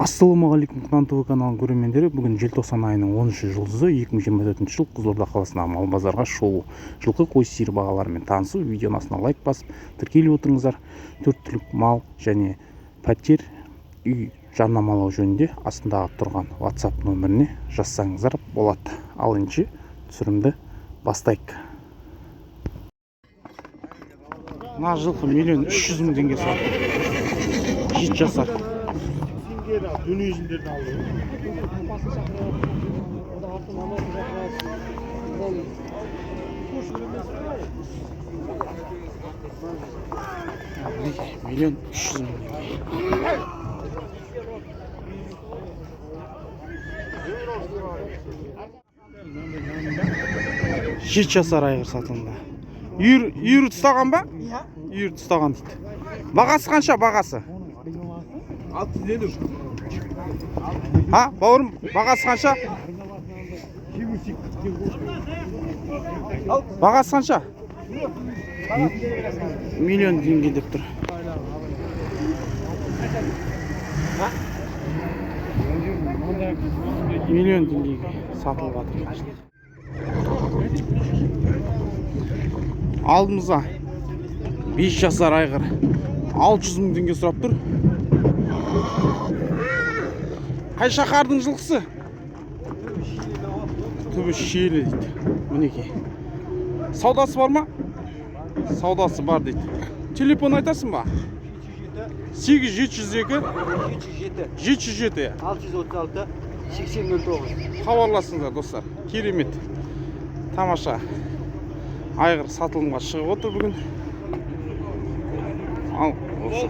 Ассалаумағалейкум, Құнан ТВ каналының көрермендері. Бүгін желтоқсан айының 10 жұлдызы 2024 жыл Қызылорда қаласындағы мал базарға шолу, жылқы қой сиыр бағаларымен танысу. Видеоның астына лайк басып тіркеліп отырыңыздар. 4 түлік мал және пәтер үй жарнамалау жөнінде астындағы тұрған WhatsApp нөміріне жазсаңыздар болады. Ал енді түсірімді бастайық. Мына жылқы 1.300.000 теңге сатылды. 7 жасар. Дүниежіндерді алды. Миллион 300.000. Жеті жасар айғыр сатылды. Үйір тұстаған ба? Үйір тұстаған дейді. Бағасы қанша бағасы? 650. Ha, bауырым, бағасы қанша? Бағасы қанша? Миллион теңге деп тұр. Миллион теңгеге сатылып жатыр. Алдымызда 5 жасар айғыр 600.000 теңге сұрап тұр. Қай шақардың жылқысы? Түбі шиелі дейді. Мінекей. Саудасы бар ма? Саудасы бар дейді. Телефон айтасың ба? 8702 707 636 8009. Хабарласыңыздар достар. Керемет. Тамаша. Айғыр сатылымға шығып отыр бүгін. Ал, осы.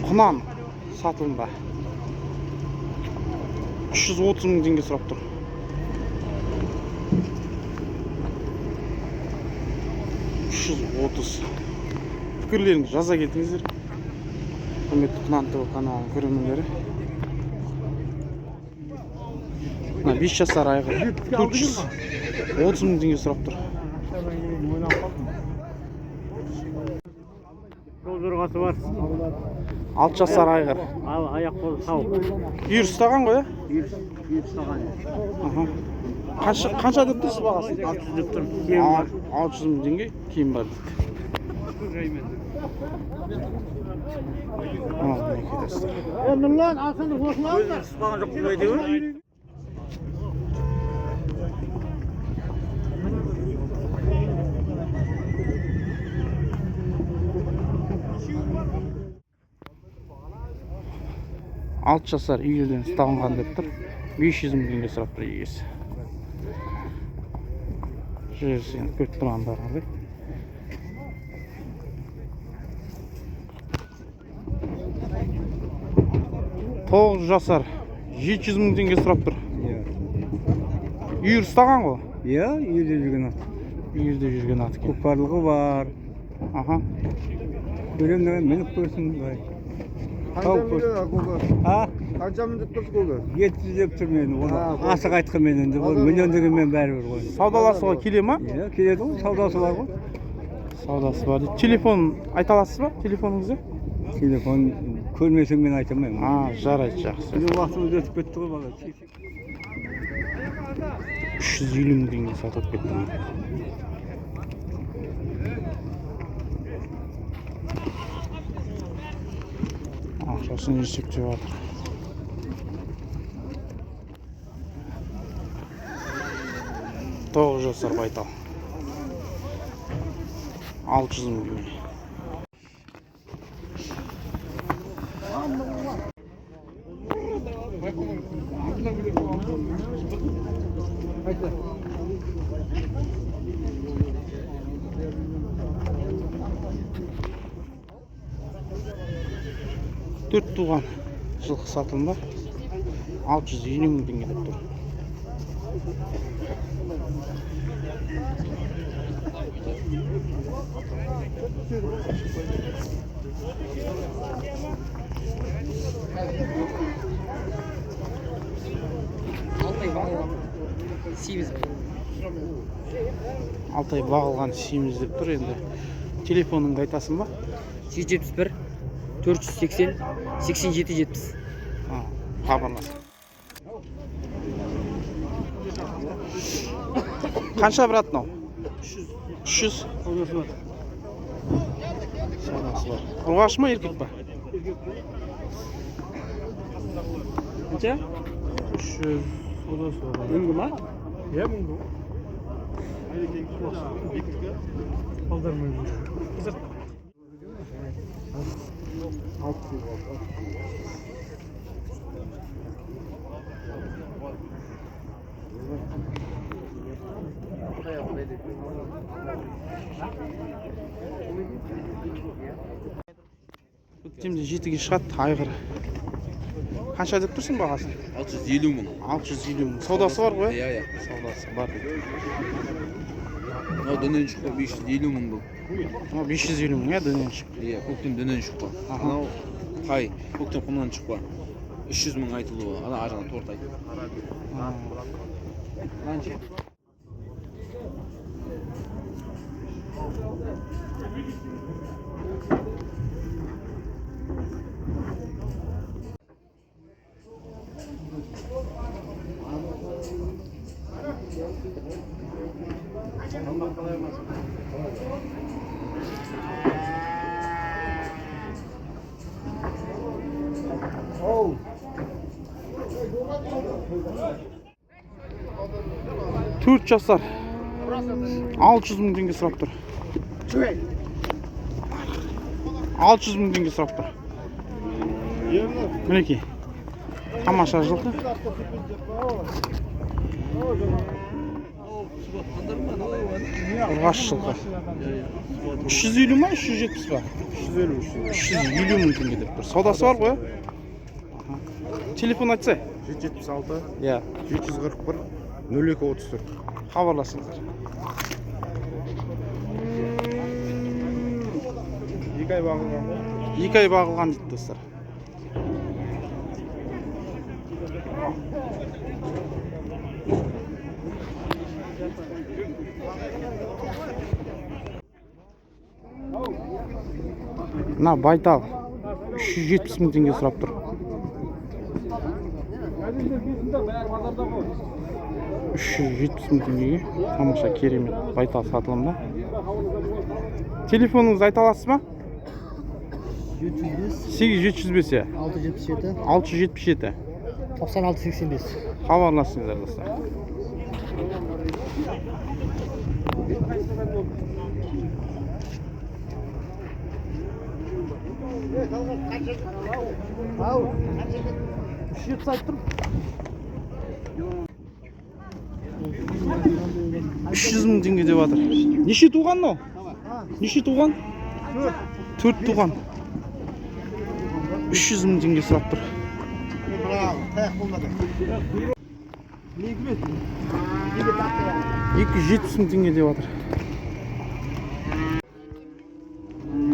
Құнан сатылымда 330.000 теңге сұрап тұр. Пікірлеріңізді жаза кетіңіздер. Құрметті Құнан ТВ каналының көрермендері. 5 жасар айғыр 430.000 теңге сұрап тұр. Жорғасы бар. 6 жасар айғыр. Аяқ қолы сау. Үйір ұстаған ғой, Үйір ұстаған. Қанша деп тұрсыз бағасын? 600 деп тұр. Киім бар. 600.000 теңге киім бар дейді. Нұрлан, алсаңды осыны алды. Ұстаған жоқ қылай деуі. 6 жасар үйірден ұсталынған деп тұр. 500.000 теңге сұрап тұр егесі. Жүрсен көріп тұрғандарыңыздай. 9 жасар 700.000 теңге сұрап тұр. Үйір ұстаған ғой? Иә, үйірде жүрген ат. Үйірде жүрген ат екен. Көкпарлығы бар. Көремін мініп көрсін бай. Қанша деп тұрсыз қолды? 700 деп тұр мен. Асық айтқы мен енді. Миллион деген мен бәрібір ғой. Саудаласуға келе ма? Иә, келеді ғой. Саудасы бар ғой. Саудасы бар. Телефон айта аласыз ба? Телефоныңызды? Телефон көрмесең мен айта алмаймын. Жарайды, жақсы. Бұл уақытымыз өтіп кетті ғой бала. 350.000 теңге сатып кетті. Ақшасын есептеп жатыр. Тоғыз жасар байтал. 600.000 теңге. Төрт туған жылқы сатылымда 650.000 теңге деп тұр. Алтай бағылған семіз деп тұр. Енді Телефоныңды айтасың ба? 171 480 87 70. Хабарлас. Қанша брат мынау? 300. Саудасы бар. Ұрғаш ма, еркек па? Қанша? 300. Саудасы бар. Мыңғы ма? Иә, мыңғы. Көктемде жетіге шығады айғыр. Қанша деп тұрсың бағасын? 650 мың. 650 мың. Саудасы бар ғой? Иә. Саудасы бар. Мынау дөнен шықпа 550 мың бұл. 550 мың, иә, дөнен шық. Иә, көктем дөнен шықпа. Анау қай, көктем құмнан шықпа. 300 мың айтылуы, ана ажаны торт айтылуы. Қанша? Төрт жасар 600 мың теңге сұрап тұр. 600 мың теңге сұрап тұр. Мінекей. Тамаша жылқы. Ұрғаш жылқы. 350 ма, 370 ба? 350 мың теңге деп тұр. Саудасы бар ғой? Телефон айтса? 776 Иә. 741 0234. Хабарласыңыздар. 2 ай бағылған. 2 ай бағылған дейді достар. Мына байтал 370 мың теңге сұрап тұр. 370 мың теңгеге тамаша керемет байтал сатылымда. Телефоныңызды айта аласыз ба? 8705 иә. 677 677. 9685. Хабарласыңыздар достар. Үш жүз мың теңге деп жатыр. Неше туған мынау? Неше туған? 4 туған. 300 мың теңге сұрап тұр. 270 мың теңге деп жатыр.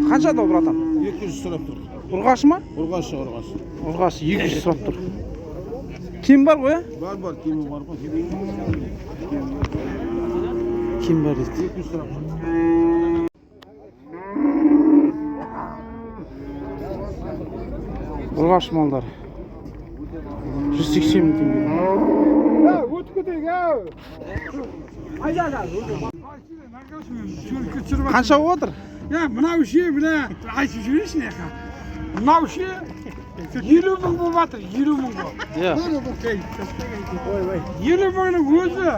Қанша да братан? 200 сұрап тұр. Ұрғаш ма? Ұрғаш. Ұрғаш 200 сұрап тұр. Кем бар ғой? Бар, кемі бар ғой. Кем бар дейді. 200 сұрап тұр. Ұрғаш малдар 180 мың теңге. Қанша болып отыр? Ya mına bir şey bile ayçı jürüsün ya. Mına bir şey 20 мың bu batır, 20 мың bu. Иә. 20 мыңның өзі.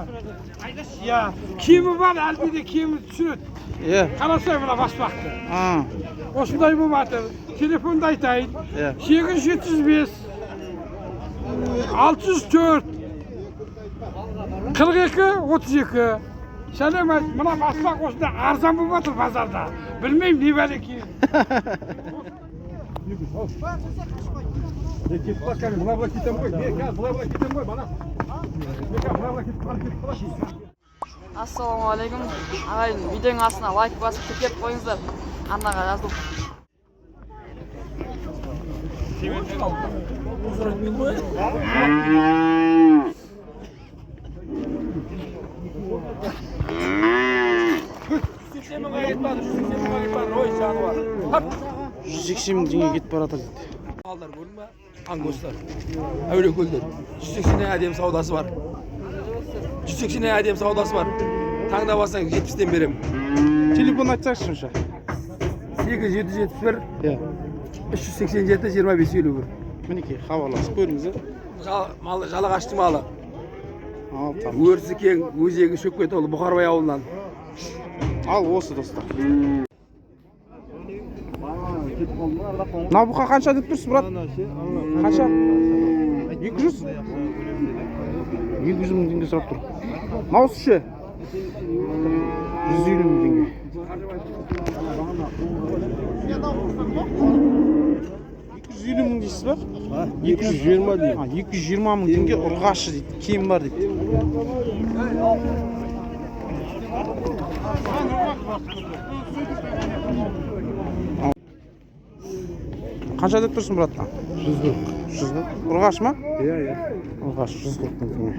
Ya kimi var elde de kimi түсіреді. Иә. Қарасай мына баспақты. Осындай bu batır. Telefonda айтайын. Иә. 875 604 42 32. Сәлем айт, мына баспақ осында арзан болып жатыр базарда. Білмеймін не бәле кейін. Ассалаумағалейкум. Ағайын, видеоның астына лайк басып тіркеп қойыңыздар. Арнаға жазылып. 180 mingga yetmedi, 180 mingga yetmedi. Oy canı var. 180 мың теңге кетіп бара жатыр дейді. Mallar gördün mü? Angoslar. Öyle göller. 180 adem saudası var. 180 adem saudası var. Tangda basan 70'ten берем. Телефон айтсаңызшы ошо. 8771 Иә. 387 2551. Мінекей, хабарласып көріңіз. Malı жалak açtı malı. Ал, там. Өрісі кең, өзегі шөкке толы Бұқарбай ауылынан. Ал, осы достар. Мына бұқа қанша деп тұрсыз, брат? Қанша? 200? 200 мың теңге сұрап тұр. Мынаусы ше? 150 мың теңге. 250 мың дейсіз ба? 220 дейм. 220 мың теңге ұрғашы дейді, кем бар дейді. Қанша деп тұрсың, браттан? 100 ба? Ұрғаш ма? Иә. Ұрғаш 140 мың теңге.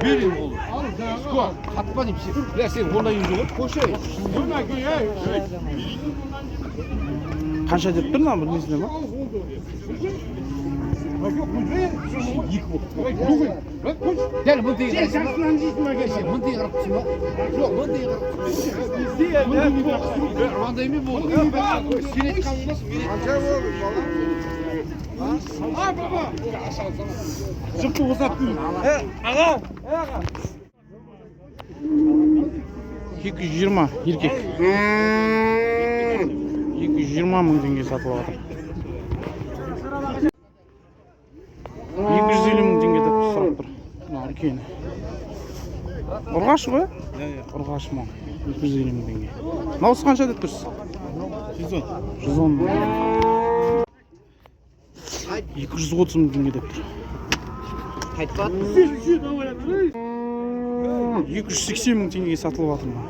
Verin oğlum. Skor. Katma deyip sen. Sen bundan yüzü olur. Koşay. Қанша деп тұр мына білмейсіңдер ма? Gel bunu değil. Sen şansından değilsin mi geçsin? Bunu değil yapmışsın bak. Yok bunu değil yapmışsın. Biz değil. Rwanda'yı mı bulduk? Sinet kalmaz. Acayip olur. Ha baba. Жұртты ұзаттың. Аға! 220 еркек. 220 мың теңге сатылып жатыр. 250 мың теңге деп сұрап тұр. Мына үлкені. Ұрғаш ғой? Ұрғаш мың. 250 мың теңге. Мынаусы қанша деп тұрсыз? 110 мың. 230 мың теңге деп тұр. 280 мың теңгеге сатылып жатыр ма?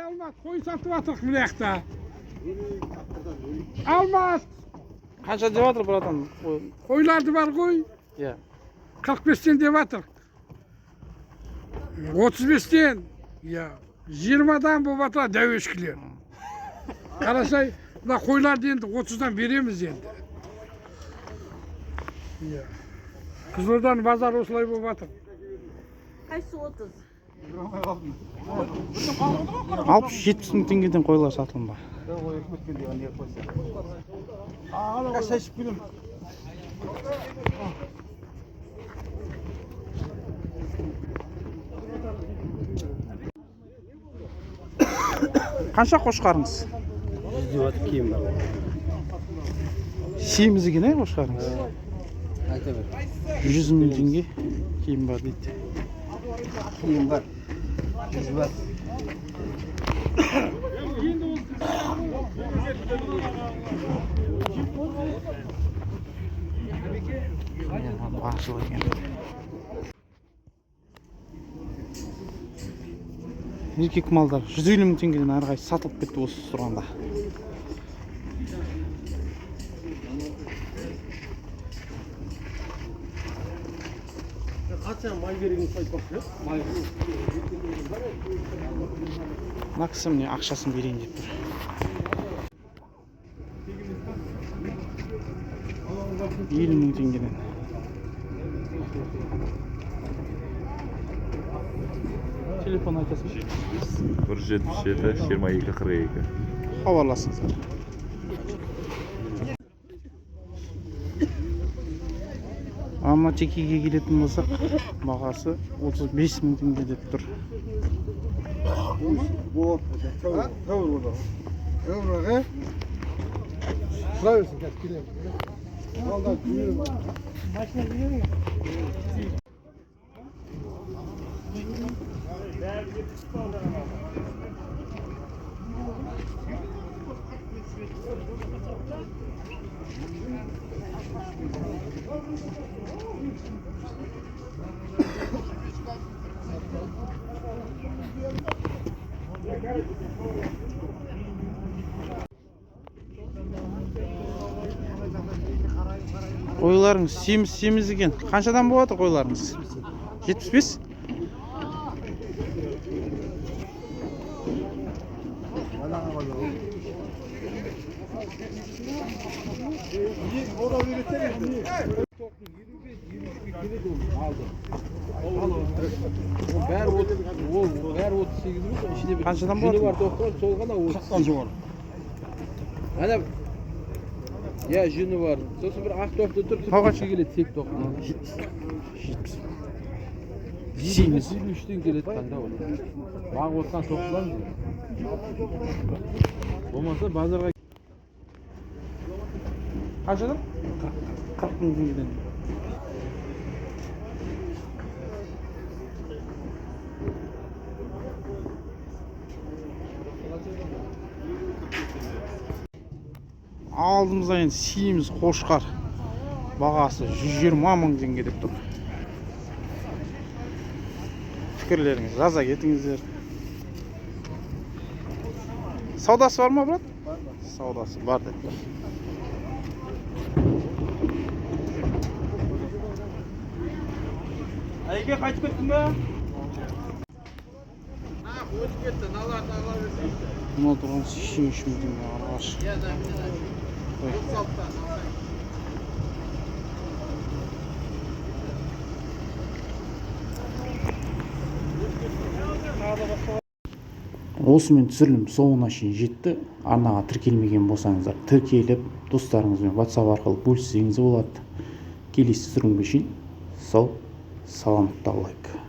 Almaz, koy satып атық мынаяқта. Almaz. Қанша деп жатыр, братан? Қойларды бар ғой. Иә. 45-тен деп атыр. 35-тен. Иә. 20-дан болып атыр дәуешкілер. Қарасай, мына қойларды енді 30-дан береміз енді. Иә. Қызылорданың базары осылай болып атыр. Қайсы 30? 60-70 мың теңгеден қойлар сатылым бар. Қанша қошқарыңыз? 100 деп киім бар. Семіз екен, қошқарыңыз? Айта бер. 100 мың теңге киім бар дейді. Киім бар. 100 бар. Бақшыл екен. Еркек малдар 150 мың теңгеден әрқайсы сатылып кетті осы тұрғанда. Қанша май берегін сайтпақшы? Май. Мына кісі міне ақшасын берейін деп тұр. $50 мың теңгеден. Телефон айтасың? 177 22 42. Хабарласыңыздар. Ама текеге келетін болсақ, бағасы 35 мың теңге деп тұр. Qo'ylarыңыз semiz ekan. Qanchadan bo'lyapti qo'ylaringiz? 75? Bär 38 mi? İçinde bir Qanchadan jini bo'lyapti? var doktor, sol gana 30. Ana ya jini var. So'si bir aq doktor turib Qancha? keladi tek doktor. 23'ten keladi qanda u. Baq o'tgan to'qlan. Bo'lmasa bozorga Qanchadan? 40 ming tengeden. Aldığımızda endi siyimiz qo'shqar. Бағасы 120 мың теңге деп тұр. Fikirleriniz жаза кетіңіздер. Саудасы бар ма, брат? Саудасы бар деп тұр. Әйге қайтып кеттің бе? Мына тұрған 83 мың теңге арғаш. Осымен түсірілім соңына шейін жетті. Арнаға тіркелмеген болсаңыздар тіркеліп, достарыңызбен WhatsApp арқылы бөліссеңіз болады. Келесі түсірілімге шейін сау, саламатта болайық.